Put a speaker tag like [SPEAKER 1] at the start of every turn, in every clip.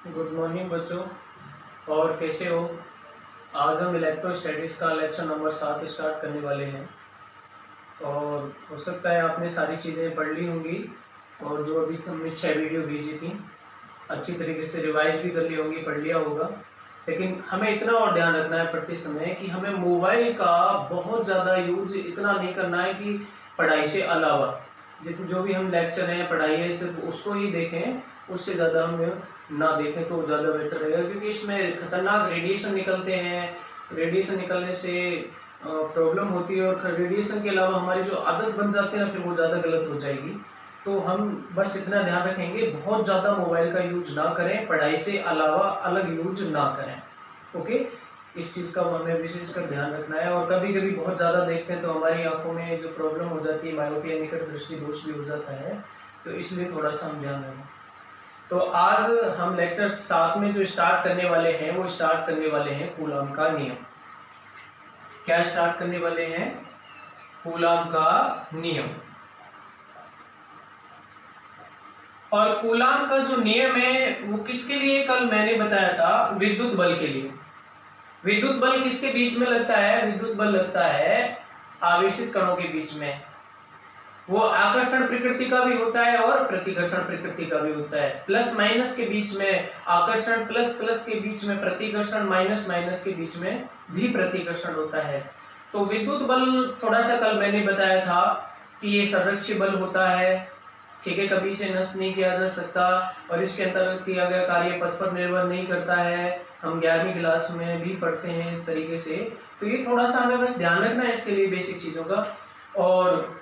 [SPEAKER 1] Good morning बच्चों। और कैसे हो? आज हम इलेक्ट्रोस्टैटिक्स का लेक्चर नंबर 7 स्टार्ट करने वाले हैं। और हो सकता है आपने सारी चीज़ें पढ़ ली होंगी, और जो अभी हमने 6 वीडियो भेजी थी अच्छी तरीके से रिवाइज भी कर ली होंगी, पढ़ लिया होगा। लेकिन हमें इतना और ध्यान रखना है पढ़ते समय कि हमें मोबाइल का बहुत ज़्यादा यूज इतना नहीं करना है कि पढ़ाई से अलावा जो भी हम लेक्चर हैं, पढ़ाई है, सिर्फ उसको ही देखें, उससे ज़्यादा हम ना देखें तो ज़्यादा बेटर रहेगा। क्योंकि इसमें खतरनाक रेडिएशन निकलते हैं, रेडिएशन निकलने से प्रॉब्लम होती है, और रेडिएशन के अलावा हमारी जो आदत बन जाती है ना, फिर वो ज़्यादा गलत हो जाएगी। तो हम बस इतना ध्यान रखेंगे, बहुत ज़्यादा मोबाइल का यूज ना करें, पढ़ाई से अलावा अलग यूज ना करें। ओके, इस चीज़ का हमें विशेषकर ध्यान रखना है। और कभी कभी बहुत ज़्यादा देखते हैं तो हमारी आंखों में जो प्रॉब्लम हो जाती है, मायोपिया, निकट दृष्टि दोष भी हो जाता है, तो इसलिए थोड़ा सा हम ध्यान रखें। तो आज हम लेक्चर 7 में जो स्टार्ट करने वाले हैं, वो स्टार्ट करने वाले हैं कूलाम का नियम। क्या स्टार्ट करने वाले हैं? कूलाम का नियम। और कूलाम का जो नियम है वो किसके लिए कल मैंने बताया था? विद्युत बल के लिए। विद्युत बल किसके बीच में लगता है? विद्युत बल लगता है आवेशित कणों के बीच में। वो आकर्षण प्रकृति का भी होता है और प्रतिकर्षण प्रकृति का भी होता है। प्लस माइनस के बीच में आकर्षण, प्लस प्लस के बीच में प्रतिकर्षण, माइनस माइनस के बीच में भी प्रतिकर्षण होता है। तो विद्युत बल थोड़ा सा कल मैंने बताया था कि ये संरक्षी बल होता है, ठीक है, कभी से नष्ट नहीं किया जा सकता, और इसके अंतर्गत किया गया कार्य पथ पर निर्भर नहीं करता है। हम 11वीं क्लास में भी पढ़ते हैं इस तरीके से। तो ये थोड़ा सा हमें बस ध्यान रखना है इसके लिए, बेसिक चीजों का। और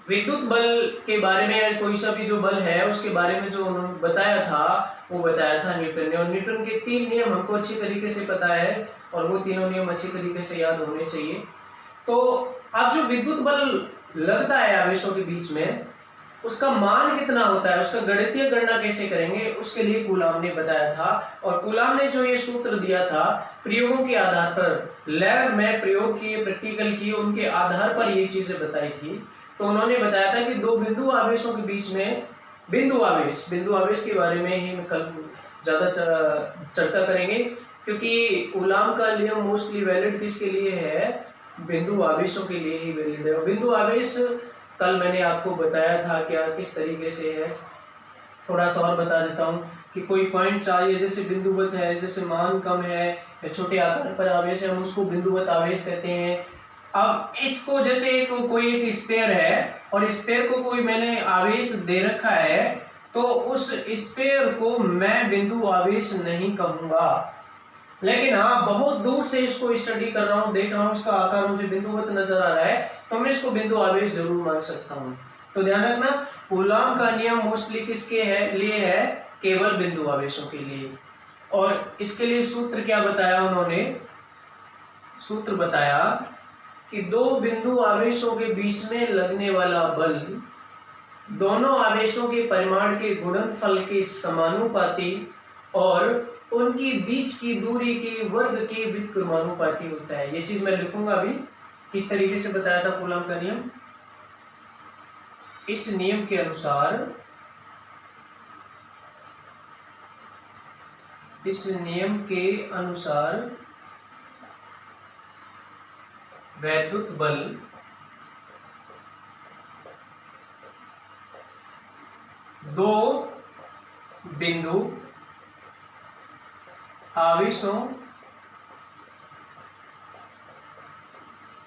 [SPEAKER 1] विद्युत बल के बारे में, कोई सा भी जो बल है उसके बारे में जो उन्होंने बताया था, वो बताया था न्यूटन ने। और न्यूटन के 3 नियम हमको अच्छी तरीके से पता है, और वो तीनों नियम अच्छी तरीके से याद होने चाहिए। तो अब जो विद्युत बल लगता है आवेशों के बीच में, उसका मान कितना होता है, उसका गणितीय गणना कैसे करेंगे, उसके लिए कूलाम ने बताया था। और कूलाम ने जो ये सूत्र दिया था, प्रयोगों के आधार पर, लैब में प्रयोग किए, प्रैक्टिकल किए, उनके आधार पर ये चीजें बताई थी। तो उन्होंने बताया था कि दो बिंदु आवेशों के बीच में, बिंदु आवेश के बारे में ही कल ज्यादा चर्चा करेंगे। क्योंकि कूलाम का नियम मोस्टली वैलिड किसके लिए है? बिंदु आवेशों के लिए ही वैलिड है। बिंदु आवेश कल मैंने आपको बताया था क्या किस तरीके से है, थोड़ा सा और बता देता हूँ कि कोई पॉइंट चाहिए, जैसे बिंदुवत है, जैसे मान कम है या छोटे आकार पर आवेश है, हम उसको बिंदुवत आवेश कहते हैं। अब इसको जैसे कोई एक स्फीयर है, और स्फीयर को कोई मैंने आवेश दे रखा है, तो उस स्फीयर को मैं बिंदु आवेश नहीं कहूंगा। लेकिन हाँ, बहुत दूर से इसको स्टडी कर रहा हूँ, देख रहा हूँ, इसका आकार मुझे बिंदुवत नजर आ रहा है, तो मैं इसको बिंदु आवेश जरूर मान सकता हूँ। तो ध्यान रखना, कूलाम का नियम मोस्टली किसके लिए है? केवल बिंदु आवेशों के लिए। और इसके लिए सूत्र क्या बताया उन्होंने? सूत्र बताया कि दो बिंदु आवेशों के बीच में लगने वाला बल दोनों आवेशों के परिमाण के गुणनफल के समानुपाती और उनकी बीच की दूरी के वर्ग के व्युत्क्रमानुपाती होता है। ये चीज मैं लिखूंगा अभी, किस तरीके से बताया था कूलाम का नियम। इस नियम के अनुसार, इस नियम के अनुसार वैद्युत बल दो बिंदु आवेशों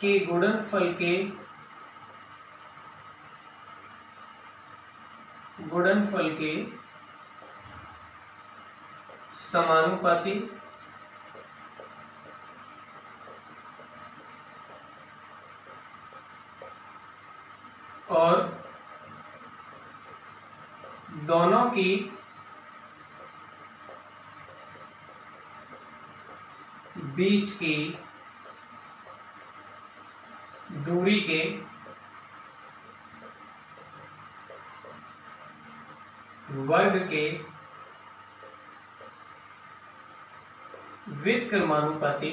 [SPEAKER 1] के गुणनफल के समानुपाती और दोनों की बीच की दूरी के वर्ग के व्युत्क्रमानुपाती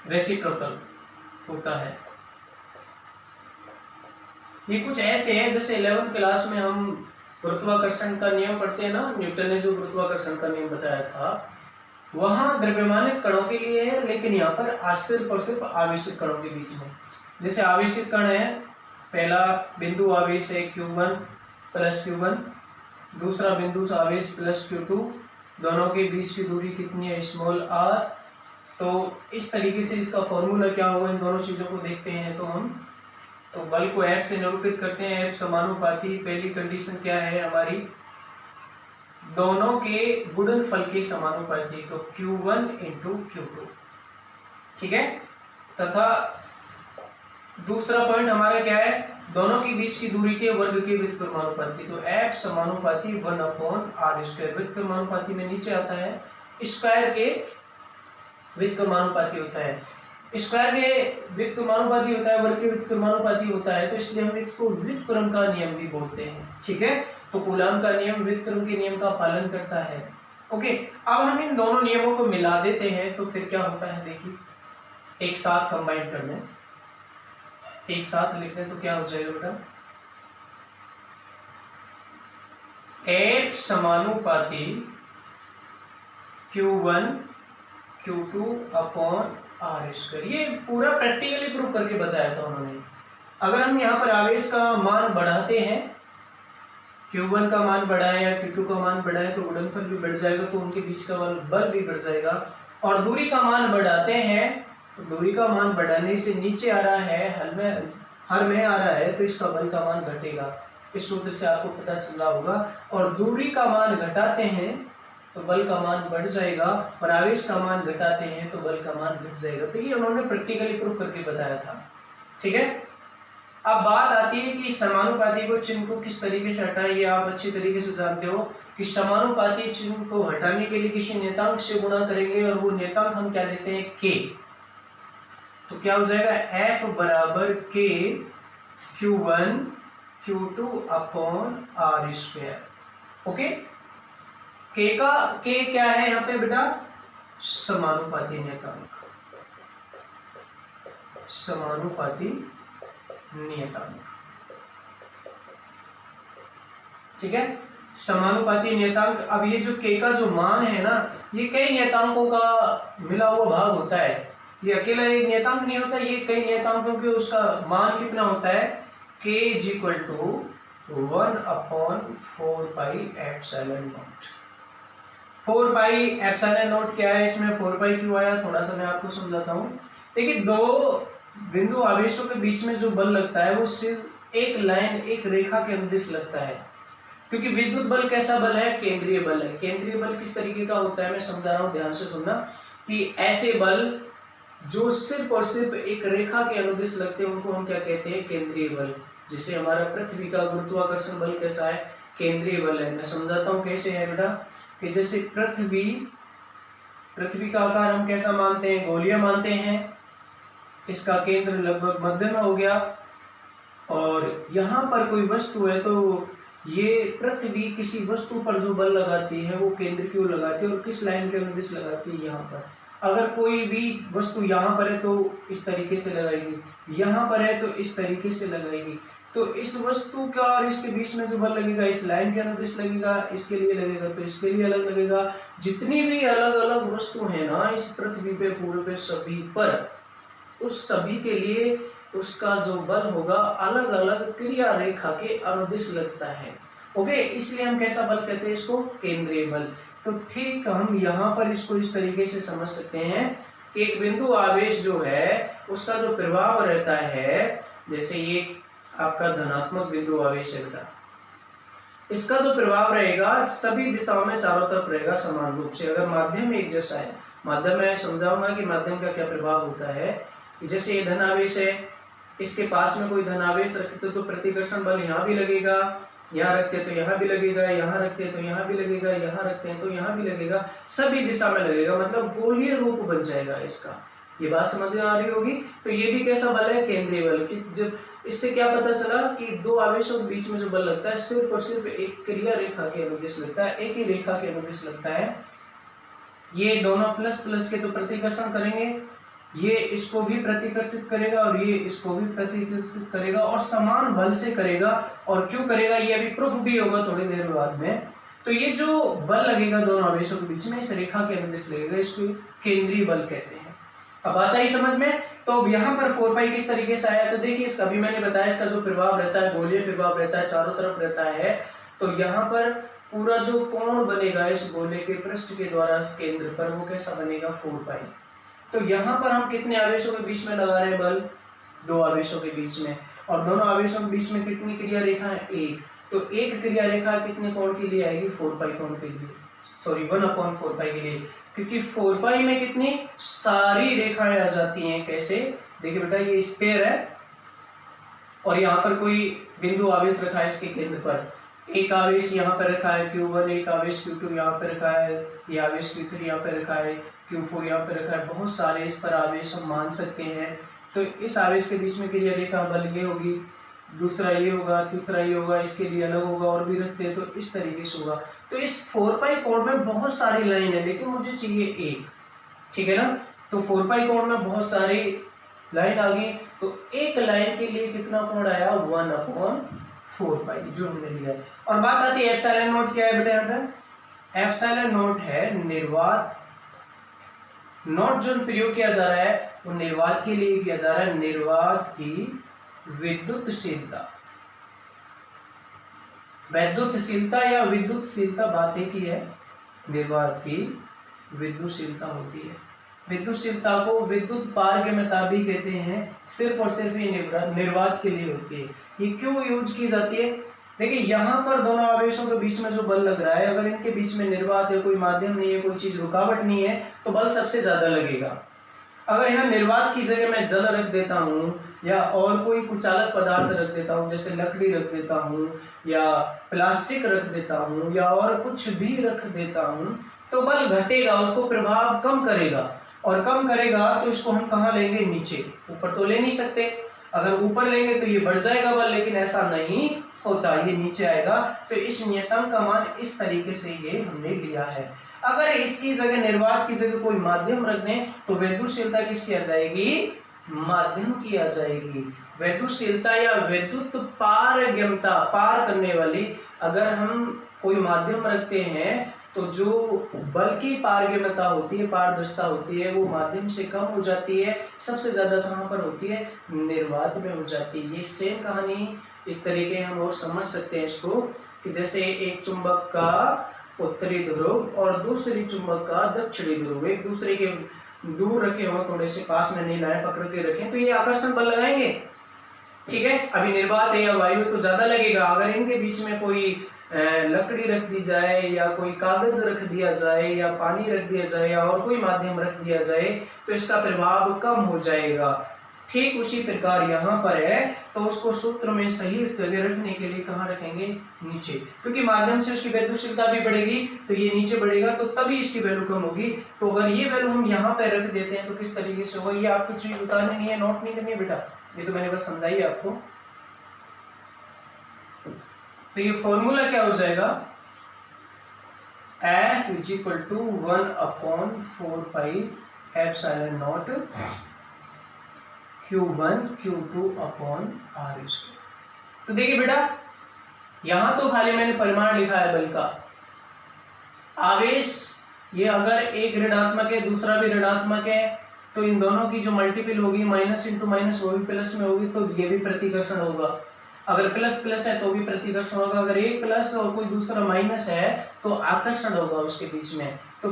[SPEAKER 1] रेसिप्रोकल होता है। ये कुछ ऐसे हैं जैसे 11th क्लास में हम गुरुत्वाकर्षण का नियम पढ़ते हैं ना, न्यूटन ने जो गुरुत्वाकर्षण का नियम बताया था वहां द्रव्यमानित कणों के लिए है, लेकिन यहाँ पर सिर्फ और सिर्फ आवेशित कणों के बीच में। जैसे आवेशित कण है, पहला बिंदु आवेश है Q1 प्लस Q1, दूसरा बिंदु आवेश प्लस Q2, दोनों के बीच की दूरी कितनी है, स्मॉल r। तो इस तरीके से इसका फॉर्मूला क्या होगा, इन दोनों चीजों को देखते हैं तो हम तो बल को F से निरूपित करते हैं। F समानुपाती, पहली कंडीशन क्या है हमारी, दोनों के गुणनफल के समानुपाती, तो Q1 इंटू Q2, ठीक है। तथा दूसरा पॉइंट हमारा क्या है, दोनों के बीच की दूरी के वर्ग के व्युत्क्रमानुपाती, तो F समानुपाती 1/r²। व्युत्क्रमानुपाती में नीचे आता है, स्क्वायर के व्युत्क्रमानुपाती होता है, स्क्वायर के व्युत्क्रमानुपाती होता है, वर्ग के व्युत्क्रमानुपाती होता है, तो इसलिए हम इसको व्युत्क्रम का नियम भी बोलते हैं, ठीक है। तो कूलाम का नियम व्युत्क्रम के नियम का पालन करता है। ओके, अब हम इन दोनों नियमों को मिला देते हैं तो फिर क्या होता है, देखिए एक साथ कंबाइन कर लें, एक साथ लिख दें तो क्या हो जाएगा बेटा, F समानुपाती Q1 Q2/r²। ये पूरा प्रैक्टिकली प्रूव करके बताया था उन्होंने। अगर हम यहाँ पर आवेश का मान बढ़ाते हैं, Q1 का मान बढ़ाए या Q2 का मान बढ़ाए तो गुणनफल भी बढ़ जाएगा, तो उनके बीच का बल भी बढ़ जाएगा। और दूरी का मान बढ़ाते हैं तो दूरी का मान बढ़ाने से नीचे आ रहा है, हर में आ रहा है, तो इसका बल का मान घटेगा। इस सूत्र से आपको पता चल रहा होगा। और दूरी का मान घटाते हैं तो बल का मान बढ़ जाएगा, और आवेश का मान घटाते हैं तो बल का मान घट जाएगा। तो ये उन्होंने प्रैक्टिकली प्रूव करके बताया था, ठीक है। अब बात आती है कि समानुपाती को चिन्ह को किस तरीके से हटाएं। ये आप अच्छी तरीके से जानते हो कि समानुपाती चिन्ह को हटाने के लिए किसी नियतांक से गुणा करेंगे, और वो नियतांक हम क्या देते हैं, k। तो क्या हो जाएगा, F बराबर k Q1 Q2/r²। Okay, k क्या है यहाँ पे बेटा, समानुपाती नियतांक, समानुपाती नियतांक, ठीक है, समानुपाती नियतांक। अब ये जो k का जो मान है ना, ये कई नियतांकों का मिला हुआ भाग होता है, ये अकेला एक नियतांक नहीं होता, ये कई नियतांकों के उसका मान कितना होता है, k = 1/4πε0। 4πε0 क्या है, इसमें 4π क्यों आया, थोड़ा सा मैं आपको समझाता हूँ। देखिए, दो बिंदु आवेशों के बीच में जो बल लगता है वो सिर्फ एक लाइन, एक रेखा के अनुदिश लगता है, क्योंकि विद्युत बल कैसा बल है, केंद्रीय बल है। केंद्रीय बल किस तरीके का होता है, मैं समझा रहा हूँ, ध्यान से सुनना, कि ऐसे बल जो सिर्फ और सिर्फ एक रेखा के अनुदिश लगते हैं उनको हम क्या कहते हैं, केंद्रीय बल। जैसे हमारा पृथ्वी का गुरुत्वाकर्षण बल कैसा है, केंद्रीय बल है। मैं समझाता हूँ कैसे है बेटा, कि जैसे पृथ्वी का आकार हम कैसा मानते हैं, गोलीय मानते हैं, इसका केंद्र लगभग मध्य में हो गया, और यहाँ पर कोई वस्तु है तो ये पृथ्वी किसी वस्तु पर जो बल लगाती है वो केंद्र की ओर लगाती है, और किस लाइन के अनुदिश लगाती है, यहाँ पर। अगर कोई भी वस्तु यहाँ पर है तो इस तरीके से लगाएगी, यहाँ पर है तो इस तरीके से लगाएगी। तो इस वस्तु का और इसके बीच में जो बल लगेगा, इस लाइन के अनुदिश लगेगा, इसके लिए लगेगा तो इसके लिए अलग लगेगा। जितनी भी अलग अलग वस्तु है ना इस पृथ्वी पे, पूरे पे, सभी पर, उस सभी के लिए उसका जो बल होगा अलग अलग क्रिया रेखा के अनुदिश लगता है। ओके, इसलिए हम कैसा बल कहते हैं इसको, केंद्रीय बल। तो ठीक हम यहाँ पर इसको इस तरीके से समझ सकते हैं कि एक बिंदु आवेश जो है उसका जो प्रभाव रहता है, जैसे ये आपका धनात्मक बिंदु आवेश है बेटा, इसका जो प्रभाव रहेगा सभी दिशाओं में चारों तरफ रहेगा समान रूप से। अगर माध्यम एक जैसा है, माध्यम में समझाऊंगा कि माध्यम का क्या प्रभाव होता है। जैसे ये धनावेश है, इसके पास में कोई धनावेश रखते तो प्रतिकर्षण बल यहाँ भी लगेगा, यहाँ रखते तो यहाँ भी लगेगा, यहाँ रखते तो यहाँ भी लगेगा, यहाँ रखते हैं तो यहाँ भी लगेगा, सभी दिशा में लगेगा, मतलब गोलीय रूप बन जाएगा इसका। ये बात समझ में आ रही होगी। तो ये भी कैसा बल है, केंद्रीय बल। कि जब इससे क्या पता चला कि दो आवेशों के बीच में जो बल लगता है सिर्फ और सिर्फ एक क्रिया रेखा के अनुदिश लगता है, एक ही रेखा के अनुदिश लगता है। ये दोनों प्लस प्लस के तो प्रतिकर्षण करेंगे, ये इसको भी प्रतिकर्षित करेगा और ये इसको भी प्रतिकर्षित करेगा और समान बल से करेगा। और क्यों करेगा ये अभी प्रूफ भी होगा थोड़ी देर बाद में। तो ये जो बल लगेगा दोनों आवेशों के बीच में, इस रेखा के अनुदिश लगेगा, इसको केंद्रीय बल कहते हैं। अब आता है समझ में। तो अब यहाँ पर 4 पाई किस तरीके से आया, तो देखिए इसका अभी मैंने बताया, इसका जो प्रभाव रहता है गोलीय प्रभाव रहता है, चारों तरफ रहता है। तो यहाँ पर पूरा जो कोण बनेगा इस गोले के पृष्ठ के द्वारा केंद्र पर, वो कैसा बनेगा 4 पाई। तो यहाँ पर हम कितने आवेशों के बीच में लगा रहे हैं बल, 2 आवेशों के बीच में, और दोनों आवेशों के बीच में कितनी क्रिया रेखा है, 1। तो एक क्रिया रेखा कितने कोण के लिए आएगी, 4 पाई कोण के लिए, सॉरी 1/4 पाई के लिए, क्योंकि 4 पाई में कितनी सारी रेखाएं आ जाती हैं। कैसे, देखिए बेटा ये स्फीयर है और यहाँ पर कोई बिंदु आवेश रखा है इसके केंद्र पर, एक आवेश यहाँ पर रखा है Q1, एक आवेश Q2 यहाँ पर रखा है, ये आवेश Q3 यहाँ पर रखा है, Q4 यहाँ पर रखा है, बहुत सारे इस पर आवेश हम मान सकते हैं। तो इस आवेश के बीच में क्रिया रेखा बल ये होगी, दूसरा ये होगा, तीसरा ये होगा, इसके लिए अलग होगा और भी रखते हैं, तो इस तरीके से होगा। तो इस 4 पाई कोण में बहुत सारी लाइन है, लेकिन मुझे चाहिए एक, ठीक है ना। तो 4 पाई कोण में बहुत सारी लाइन आ गई, तो एक लाइन के लिए कितना कोण आया, 1/4 पाई जो हमने लिया है। और बात आती है एप्सिलॉन नॉट क्या है बेटा, यहाँ पर एप्सिलॉन नॉट है निर्वात। नॉट जो प्रयोग किया जा रहा है वो निर्वात के लिए किया जा रहा है, निर्वात की विद्युतशीलता। वैद्युतशीलता या विद्युतशीलता बात एक ही है, निर्वात की विद्युतशीलता होती है। विद्युतशीलता को विद्युत पारगम्यता भी कहते हैं, सिर्फ और सिर्फ ये निर्वात के लिए होती है। ये क्यों यूज की जाती है, देखिए यहाँ पर दोनों आवेशों के बीच में जो बल लग रहा है, अगर इनके बीच में निर्वात है, कोई माध्यम नहीं है, कोई चीज रुकावट नहीं है, तो बल सबसे ज्यादा लगेगा। अगर यहाँ निर्वात की जगह मैं जल रख देता हूँ या और कोई कुचालक पदार्थ रख देता हूँ, जैसे लकड़ी रख देता हूँ या प्लास्टिक रख देता हूँ या और कुछ भी रख देता हूँ, तो बल घटेगा, उसको प्रभाव कम करेगा। और कम करेगा तो इसको हम कहाँ लेंगे, नीचे, ऊपर तो ले नहीं सकते। अगर ऊपर लेंगे तो ये बढ़ जाएगा बल, लेकिन ऐसा नहीं होता, ये नीचे आएगा। तो इस नियतांक का मान इस तरीके से ये हमने लिया है। अगर इसकी जगह निर्वात की जगह कोई माध्यम रख दें तो विद्युतशीलता किसकी आ जाएगी, माध्यम की आ जाएगी। विद्युतशीलता या विद्युत पारगम्यता, पार करने वाली, अगर हम कोई माध्यम रखते हैं तो जो बल की पारगम्यता होती है, पारदर्शिता होती है, वो माध्यम से कम हो जाती है। सबसे ज्यादा कहाँ पर होती है, निर्वात में हो जाती है। ये सेम कहानी इस तरीके हम और समझ सकते हैं इसको, कि जैसे एक चुंबक का उत्तरी ध्रुव और दूसरी चुंबक का दक्षिणी ध्रुव एक दूसरे के दूर रखे हो, थोड़े से पास में नहीं लाए, पकड़ के रखें, तो ये आकर्षण बल लगाएंगे, ठीक है। अभी निर्वात है या वायु तो ज्यादा लगेगा। अगर इनके बीच में कोई लकड़ी रख दी जाए या कोई कागज रख दिया जाए या पानी रख दिया जाए या और कोई माध्यम रख दिया जाए, तो इसका प्रभाव कम हो जाएगा। ठीक उसी प्रकार यहाँ पर है, तो उसको सूत्र में सही जगह रखने के लिए कहाँ रखेंगे, नीचे, क्योंकि माध्यम से उसकी वैद्युतशीलता भी बढ़ेगी, तो ये नीचे बढ़ेगा, तो तभी इसकी वैल्यू कम होगी। तो अगर ये वैल्यू हम यहाँ पे रख देते हैं तो किस तरीके से होगा, ये आपको चीज उतारनी नहीं है, नोट नहीं करनी है बेटा, ये तो मैंने बस समझाई आपको। तो ये फॉर्मूला क्या हो जाएगा, F = 1/4 pi epsilon not Q1 Q2/r²। तो देखिए बेटा, यहां तो खाली मैंने परिमाण लिखा है बल का। आवेश ये अगर एक ऋणात्मक है दूसरा भी ऋणात्मक है, तो इन दोनों की जो मल्टीपल होगी, माइनस इंटू माइनस वो भी प्लस में होगी, तो ये भी प्रतिकर्षण होगा। अगर प्लस प्लस है तो भी प्रतिकर्षण होगा। अगर एक प्लस और कोई दूसरा माइनस है तो आकर्षण होगा उसके बीच में। तो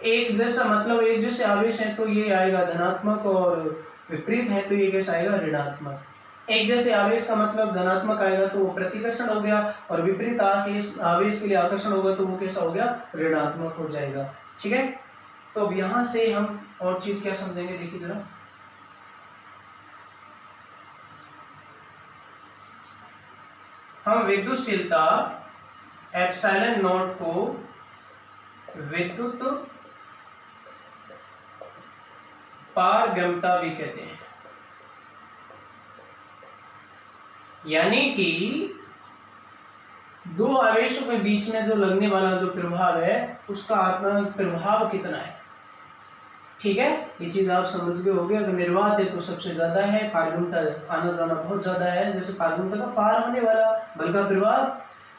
[SPEAKER 1] एक जैसा मतलब एक जैसे आवेश है तो ये आएगा धनात्मक, और विपरीत है तो ये कैसा आएगा, ऋणात्मक। एक जैसे आवेश का मतलब धनात्मक आएगा तो वो प्रतिकर्षण हो गया, और विपरीत आवेश के लिए आकर्षण होगा तो वो कैसा हो गया, ऋणात्मक हो जाएगा, ठीक है। तो अब यहां से हम और चीज क्या समझेंगे, देखिए जरा। हम विद्युतशीलता एप्सिलॉन नॉट को विद्युत पारगम्यता भी कहते हैं, यानी कि दो आवेशों के बीच में जो लगने वाला जो प्रभाव है उसका आत्मक प्रभाव कितना है। ठीक है, ये चीज आप समझ गए होगे। अगर निर्वात है तो सबसे ज्यादा है, पारगम्यता आना जाना बहुत ज्यादा है, जैसे पारगम्यता का पार होने वाला बल का प्रवाह।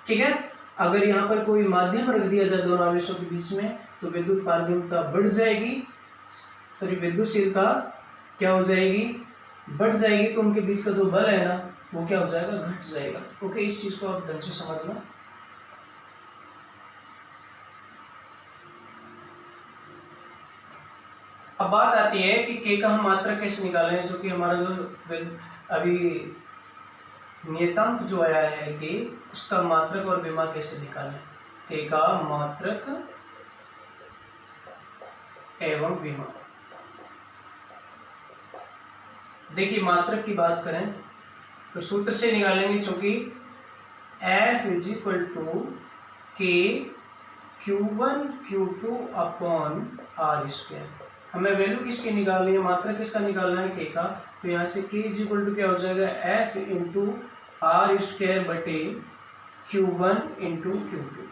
[SPEAKER 1] ठीक है, अगर यहाँ पर कोई माध्यम रख दिया जाए दोनों आवेशों के बीच में तो विद्युत पारगम्यता बढ़ जाएगी, सॉरी विद्युतशीलता क्या हो जाएगी, बढ़ जाएगी। तो उनके बीच का जो बल है ना वो क्या हो जाएगा, घट जाएगा। ओके, इस चीज को आप ढंग से समझना। अब बात आती है कि के का हम मात्रक कैसे निकालें, जो कि हमारा जो अभी नियतांक जो आया है के, उसका मात्रक और विमा कैसे निकालें। के का मात्रक एवं विमा। देखिए मात्रक की बात करें तो सूत्र से निकालेंगे, चूंकि F इज इक्वल टू के Q1 Q2 upon R square. हमें वैल्यू किसकी निकालनी है, मात्रक किसका निकालना है, के का। तो यहाँ से के इज इक्वल टू क्या हो जाएगा, F इंटू आर स्क्वायर बटे Q1 इंटू Q2।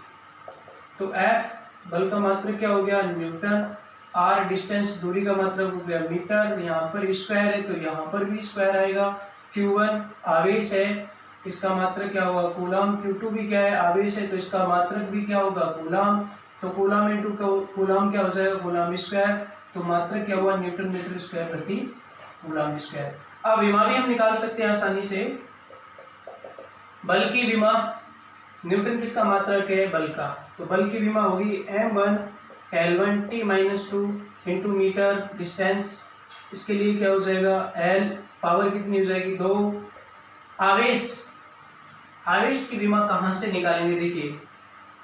[SPEAKER 1] तो F बल का मात्रक क्या हो गया, न्यूटन, आर डिस्टेंस दूरी का मात्रक हो गया मीटर, यहाँ पर स्क्वायर है तो यहाँ पर भी स्क्वायर आएगा। Q1 आवेश है, इसका मात्रक क्या होगा, कूलम। Q2 भी क्या है, आवेश है, तो इसका मात्रक भी क्या होगा, कूलम। तो कूलम इंटू कूलम क्या हो जाएगा, कूलम स्क्वायर। तो मात्रक क्या हुआ, न्यूटन मीटर स्क्वायर प्रति कूलम स्क्वायर। अब विमा भी हम निकाल सकते हैं आसानी से। बल की विमा, न्यूटन किसका मात्रक है, बल का, तो बल की विमा होगी m1 L1 T-2 into metre distance. इसके लिए क्या हो जाएगा, L पावर कितनी हो जाएगी, 2। आवेश, आवेश की विमा कहाँ से निकालेंगे, देखिए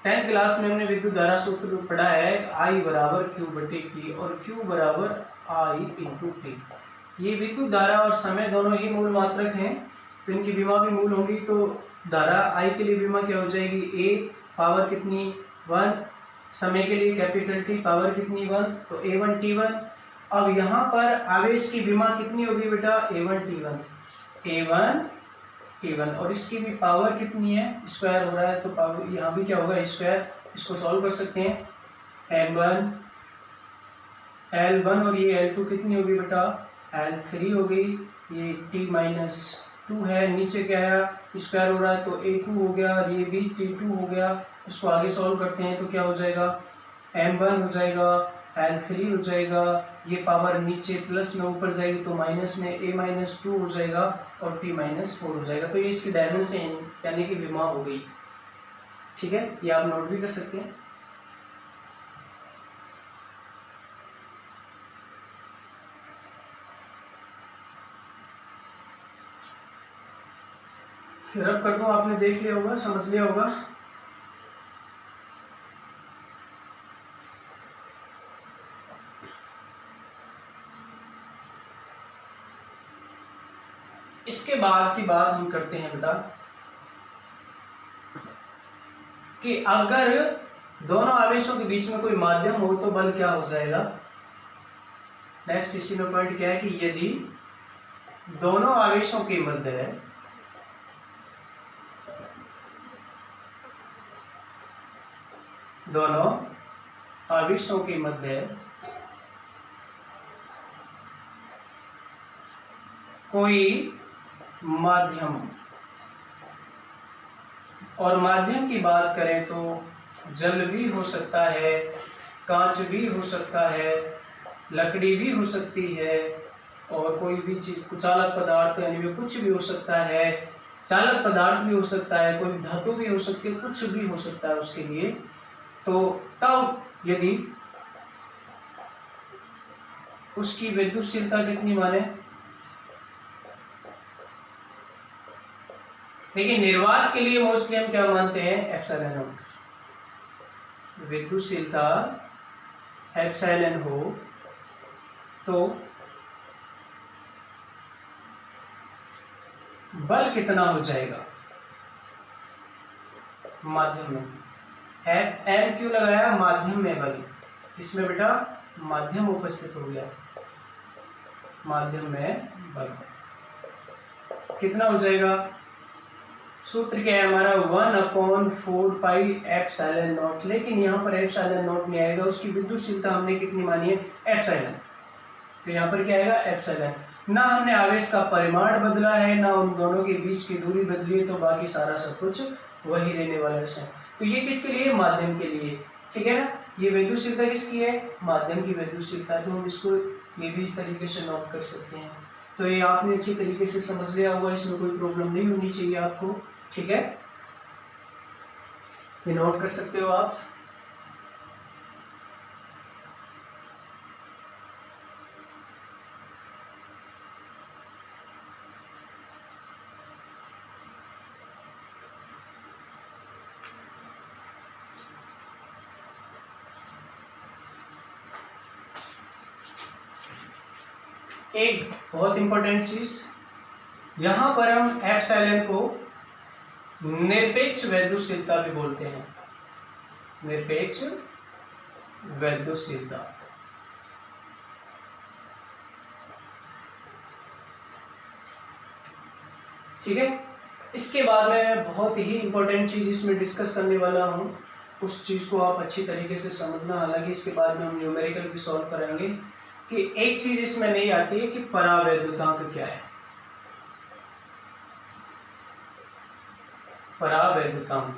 [SPEAKER 1] 10th क्लास में हमने विद्युत धारा सूत्र पढ़ा है, I बराबर Q बटे T और Q बराबर I इंटू T। ये विद्युत धारा और समय दोनों ही मूल मात्रक हैं, तो इनकी विमा भी मूल होंगी। तो धारा I के लिए विमा क्या हो जाएगी, A पावर कितनी, 1, समय के लिए कैपिटल T पावर कितनी, 1, तो A1 T1। अब यहाँ पर आवेश की विमा कितनी होगी बेटा, A1 T1, A1 T1, और इसकी भी पावर कितनी है, स्क्वायर हो रहा है, तो पावर यहाँ भी क्या होगा, स्क्वायर। इसको सॉल्व कर सकते हैं, M1 L1 और ये L2 कितनी होगी बेटा, L3 हो गई, ये T-2 है, नीचे क्या है, स्क्वायर हो रहा है, तो A2 हो गया, और ये भी T2 हो गया। इसको आगे सॉल्व करते हैं तो क्या हो जाएगा, M1 हो जाएगा, L3 हो जाएगा, ये पावर नीचे प्लस में ऊपर जाएगी तो माइनस में A-2 हो जाएगा और T-4 हो जाएगा। तो ये इसकी डायमेंशन यानी कि विमा हो गई। ठीक है, ये आप नोट भी कर सकते हैं। रब कर दो, आपने देख लिया होगा, समझ लिया होगा। इसके बाद की बात हम करते हैं बेटा कि अगर दोनों आवेशों के बीच में कोई माध्यम हो तो बल क्या हो जाएगा। नेक्स्ट इसी में पॉइंट क्या है कि यदि दोनों आवेशों के मध्य कोई माध्यम, और माध्यम की बात करें तो जल भी हो सकता है, कांच भी हो सकता है, लकड़ी भी हो सकती है, और कोई भी चीज चालक पदार्थ यानी कुछ भी हो सकता है, चालक पदार्थ भी हो सकता है, कोई धातु भी हो सकती है, कुछ भी हो सकता है उसके लिए। तो तब यदि उसकी विद्युतशीलता कितनी माने, देखिए निर्वात के लिए मोस्टली हम क्या मानते हैं, एप्सिलॉन नॉट। विद्युतशीलता एप्सिलॉन हो तो बल कितना हो जाएगा माध्यम में, एम क्यों लगाया, माध्यम में बल, इसमें बेटा माध्यम उपस्थित हो गया, माध्यम में बल कितना हो जाएगा। सूत्र क्या है हमारा, 1/4 पाई एप्सिलॉन नॉट, लेकिन यहाँ पर एप्सिलॉन नॉट नहीं आएगा, उसकी विद्युतशीलता हमने कितनी मानी है, एप्सिलॉन। तो यहाँ पर क्या आएगा एप्सिलॉन। ना हमने आवेश का परिमाण बदला है, ना उन दोनों के बीच की दूरी बदली है, तो बाकी सारा सब कुछ वही रहने वाला है। तो ये किसके लिए? माध्यम के लिए, ठीक है ना। ये वैद्युतशीलता किसकी है? माध्यम की वैद्युतशीलता। तो हम इसको ये भी इस तरीके से नोट कर सकते हैं। तो ये आपने अच्छी तरीके से समझ लिया होगा, इसमें कोई प्रॉब्लम नहीं होनी चाहिए आपको, ठीक है। ये नोट कर सकते हो आप। एक बहुत इंपॉर्टेंट चीज, यहां पर हम एप्सिलॉन को निरपेक्ष वैद्युतशीलता भी बोलते हैं, निरपेक्ष वैद्युतशीलता। ठीक है। इसके बाद में बहुत ही इंपॉर्टेंट चीज इसमें डिस्कस करने वाला हूं, उस चीज को आप अच्छी तरीके से समझना। हालांकि इसके बाद में हम न्यूमेरिकल भी सॉल्व करेंगे कि एक चीज इसमें नहीं आती है कि परावैद्युतांक क्या है। परावैद्युतांक,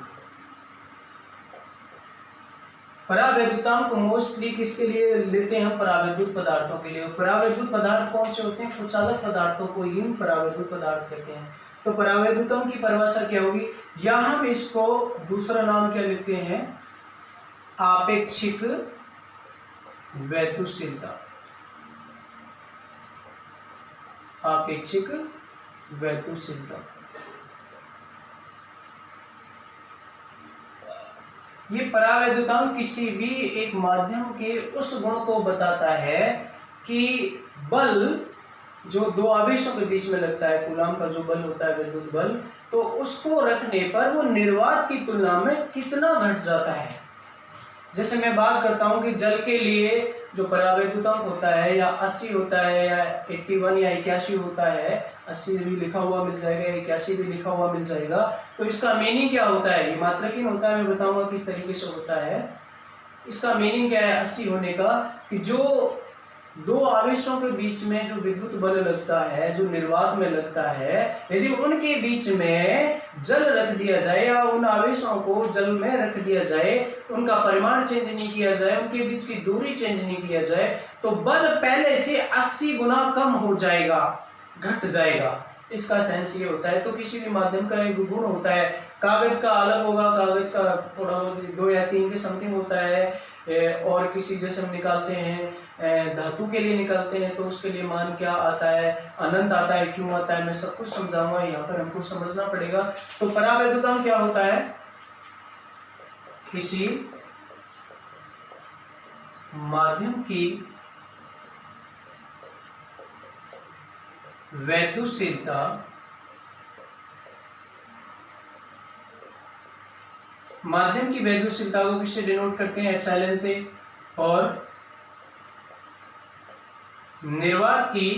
[SPEAKER 1] परावैद्युतांक मोस्टली किसके लिए लेते हैं हम? परावैद्युत पदार्थों के लिए। परावैद्युत पदार्थ कौन से होते हैं? कुचालक पदार्थों को ही परावैद्युत पदार्थ कहते हैं। तो परावैद्युतांक की परिभाषा क्या होगी? या हम इसको दूसरा नाम क्या लेते हैं? आपेक्षिक वैद्युतशीलता, आपेक्षिक वैद्युतशीलता। ये परावैद्युतांक किसी भी एक माध्यम के उस गुण को बताता है कि बल जो दो आवेशों के बीच में लगता है, कूलाम का जो बल होता है विद्युत बल, तो उसको रखने पर वो निर्वात की तुलना में कितना घट जाता है। जैसे मैं बात करता हूं कि जल के लिए जो परावैद्युतांक होता है या 80 होता है या 81 या 81 होता है, 80 भी लिखा हुआ मिल जाएगा, 81 भी लिखा हुआ मिल जाएगा। तो इसका मीनिंग क्या होता है? ये मात्रकीन होता है, मैं बताऊंगा किस तरीके से होता है। इसका मीनिंग क्या है 80 होने का? कि जो दो आवेशों के बीच में जो विद्युत बल लगता है, जो निर्वात में लगता है, यदि उनके बीच में जल रख दिया जाए या उन आवेशों को जल में रख दिया जाए, उनका परिमाण चेंज नहीं किया जाए, उनके बीच की दूरी चेंज नहीं किया जाए, तो बल पहले से 80 गुना कम हो जाएगा, घट जाएगा। इसका सेंस ये होता है। तो किसी भी माध्यम का एक गुण होता है, कागज का अलग होगा, कागज का थोड़ा बहुत 2 या 3 के समथिंग होता है, और किसी जैसे हम निकालते हैं धातु के लिए निकालते हैं तो उसके लिए मान क्या आता है, अनंत आता है, क्यों आता है, मैं सब कुछ समझाऊंगा, यहाँ पर हमको समझना पड़ेगा। तो परावैद्युतांक क्या होता है? किसी माध्यम की वैद्युतशीलता माध्यम की वैद्युतशीलता को किससे डिनोट करते हैं? एप्सिलॉन से। और निर्वात की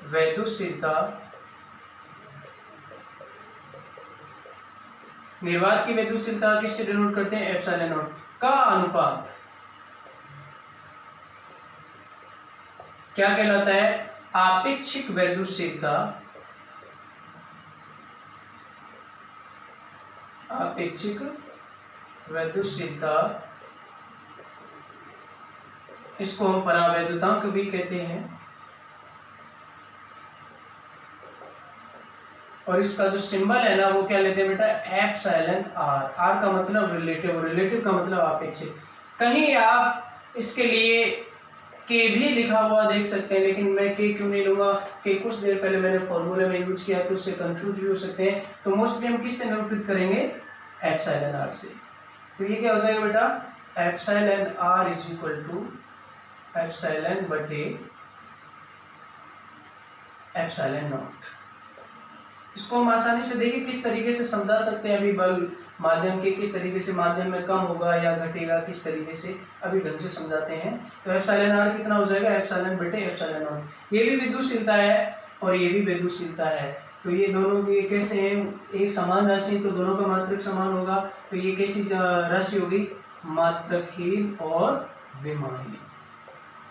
[SPEAKER 1] वैद्युतशीलता, निर्वात की वैद्युतशीलता किससे डिनोट करते हैं? एप्सिलॉन नॉट का अनुपात क्या कहलाता है? आपेक्षिक वैद्युतशीलता, आपेक्षिक वैद्युतशीलता, इसको हम परावैद्युतांक भी कहते हैं। और इसका जो सिंबल है ना वो क्या लेते हैं बेटा? Epsilon are. आर का मतलब रिलेटिव, रिलेटिव का मतलब आपेक्षिक। कहीं आप इसके लिए के भी लिखा हुआ देख सकते हैं, लेकिन मैं के क्यों नहीं लूंगा? के कुछ देर पहले मैंने फॉर्मूले में यूज किया तो उससे कंफ्यूज भी हो सकते हैं। तो मोस्टली हम किससे नोट करेंगे? एप्सिलॉन आर से। तो ये क्या हो जाएगा बेटा? Epsilon R is equal to epsilon बटे एप्सिलॉन नॉट। इसको हम आसानी से देखिए किस तरीके से समझा सकते हैं। अभी बल माध्यम के किस तरीके से माध्यम में कम होगा या घटेगा, किस तरीके से अभी ढंग से समझाते हैं। तो एप्सिलॉन आर कितना हो जाएगा? एप्सिलॉन बटे एप्सिलॉन नॉट। ये भी विद्युतशीलता है और ये भी विद्युतशीलता है। तो ये दोनों ये कैसे हैं? एक समान राशि, तो दोनों का मात्रक समान होगा। तो ये कैसी राशि होगी? मात्रकहीन और विमानी।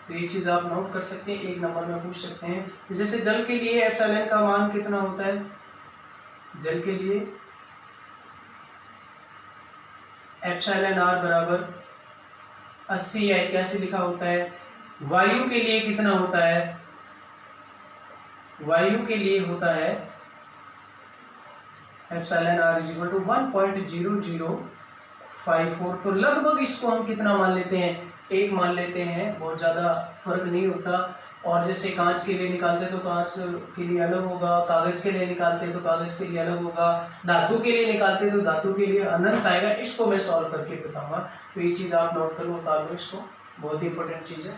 [SPEAKER 1] तो ये चीज आप नोट कर सकते हैं, एक नंबर में पूछ सकते हैं। तो जैसे जल के लिए एप्सिलॉन का मान कितना होता है, जल के लिए एप्सिलॉन आर बराबर 80 या 81 लिखा होता है। वायु के लिए कितना होता है, वायु के लिए होता है epsilon R is equal to 1.0054। तो लगभग इसको हम कितना मान लेते हैं, एक मान लेते हैं, बहुत ज़्यादा फर्क नहीं होता। और जैसे कांच के लिए निकालते तो कांच के लिए अलग होगा, कागज़ के लिए निकालते तो कागज़ के लिए अलग होगा, धातु के लिए निकालते तो धातु के लिए अनंत आएगा। इसको मैं सॉल्व करके बताऊंगा, तो ये चीज़ आप नोट करो, उतार लो इसको, बहुत ही इंपॉर्टेंट चीज़ है।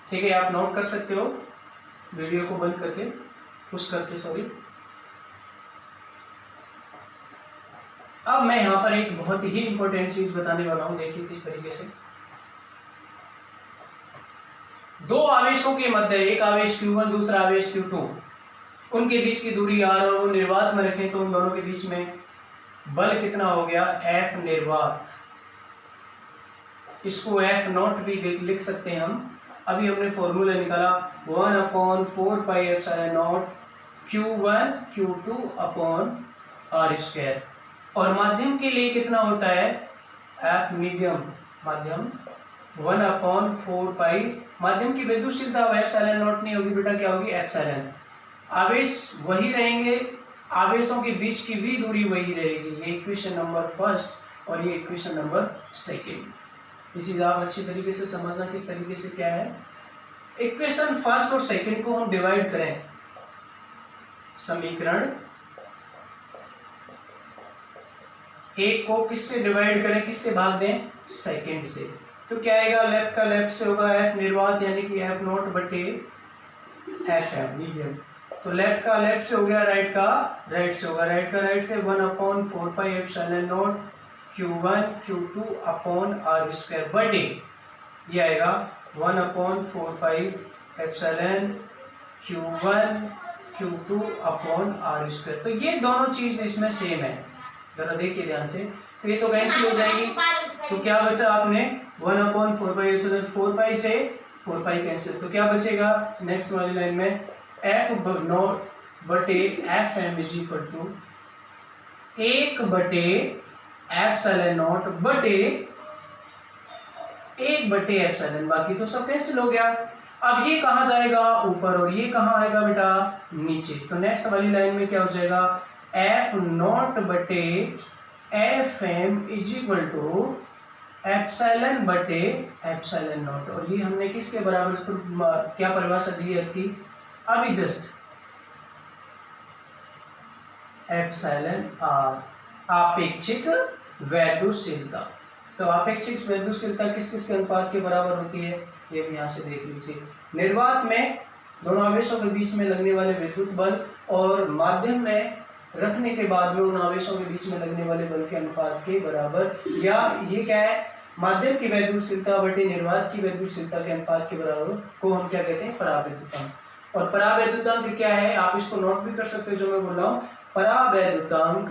[SPEAKER 1] ठीक है, आप नोट कर सकते हो वीडियो को बंद करके, पुश करके, सॉरी। अब मैं यहाँ पर एक बहुत ही इंपॉर्टेंट चीज बताने वाला हूं, देखिए किस तरीके से। दो आवेशों के मध्य, एक आवेश Q1 दूसरा आवेश Q2, उनके बीच की दूरी r और वो निर्वात में रखें तो उन दोनों के बीच में बल कितना हो गया, F निर्वात। इसको F नॉट भी लिख सकते हैं हम। अभी हमने फॉर्मूला निकाला 1/4πε0 Q1 Q2 अपॉन r²। और माध्यम के लिए कितना होता है, F मीडियम, माध्यम 1/4π। माध्यम की विद्युतशीलता ε0 नहीं होगी बेटा, क्या होगी, एप्सिलॉन। आवेश वही रहेंगे, आवेशों के बीच की भी दूरी वही रहेगी। ये इक्वेशन नंबर फर्स्ट और ये इक्वेशन नंबर सेकेंड। ये चीज आप अच्छी तरीके से समझना किस तरीके से क्या है। इक्वेशन फर्स्ट और सेकंड को हम डिवाइड करें, समीकरण एक को किससे डिवाइड करें, किससे भाग दें, सेकंड से। तो क्या आएगा, लेफ्ट का लेफ्ट से होगा F निर्वात, यानी कि F नॉट बटे FM मीडियम। तो लेफ्ट का लेफ्ट से हो गया, राइट का राइट से होगा, राइट का राइट से 1/4πε0 Q1 Q2 अपॉन r² बटे ये आएगा 1/4πε Q1 Q2 अपॉन r²। तो ये दोनों चीज इसमें सेम है, जरा देखिए ध्यान से। तो ये तो कैंसिल हो जाएगी, तो क्या बचा आपने 1/4π से 4π कैंसिल, तो क्या बचेगा नेक्स्ट वाली लाइन में, F नॉट बटे FM इज इक्वल टू 1/ε0 बटे 1/ε, बाकी तो सब कैंसिल हो गया। अब ये कहाँ जाएगा, ऊपर, और ये कहाँ आएगा बेटा, नीचे। तो नेक्स्ट वाली लाइन में क्या हो जाएगा, F नॉट बटे FM is equal to epsilon बटे एप्सिलॉन नॉट। और ये हमने किसके बराबर क्या परिभाषा दी है थी अभी जस्ट, एप्सिलॉन आर, आपेक्षिक वैद्युतशीलता। तो आपेक्षिक वैद्युतशीलता किस किस के अनुपात के बराबर होती है, ये भी यहाँ से देख लीजिए। निर्वात में दोनों आवेशों के बीच में लगने वाले विद्युत बल और माध्यम में रखने के बाद में उन आवेशों के बीच में लगने वाले बल के अनुपात के बराबर, या ये क्या है, माध्यम की वैद्युतशीलता बटे निर्वात की वैद्युतशीलता के अनुपात के बराबर को हम क्या कहते हैं, परावैद्युतांक। और परावैद्युतांक क्या है, आप इसको नोट भी कर सकते हो जो मैं बोल रहा हूँ। परावैद्युतांक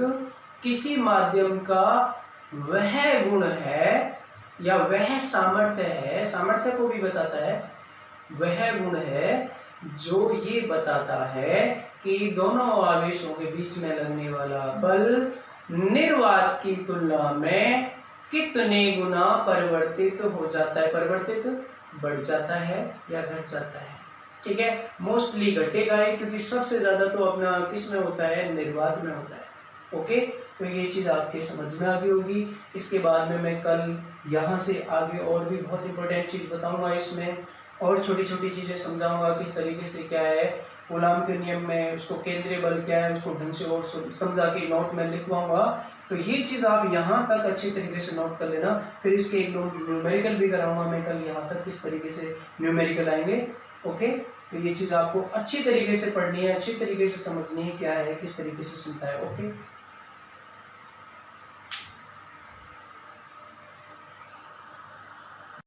[SPEAKER 1] किसी माध्यम का वह गुण है या वह सामर्थ्य है, सामर्थ्य को भी बताता है, वह गुण है जो ये बताता है कि दोनों आवेशों के बीच में लगने वाला बल निर्वात की तुलना में कितने गुना परिवर्तित हो जाता है, परिवर्तित बढ़ जाता है या घट जाता है। ठीक है, मोस्टली घटेगा ही, क्योंकि सबसे ज्यादा तो अपना किस में होता है, निर्वात में होता है। ओके, तो ये चीज आपके समझ में आ गई होगी। इसके बाद में मैं कल यहाँ से आगे और भी बहुत इंपॉर्टेंट चीज बताऊंगा, इसमें और छोटी छोटी चीजें समझाऊंगा किस तरीके से क्या है कूलाम के नियम में, उसको केंद्रीय बल क्या है उसको ढंग से और समझा के नोट में लिखवाऊंगा। तो ये चीज आप यहाँ तक अच्छी तरीके से नोट कर लेना, फिर इसके एक न्यूमेरिकल भी कराऊंगा मैं कल, यहाँ तक किस तरीके से न्यूमेरिकल आएंगे। ओके, तो ये चीज आपको अच्छी तरीके से पढ़नी है, अच्छी तरीके से समझनी है क्या है, किस तरीके से सीखता है। ओके।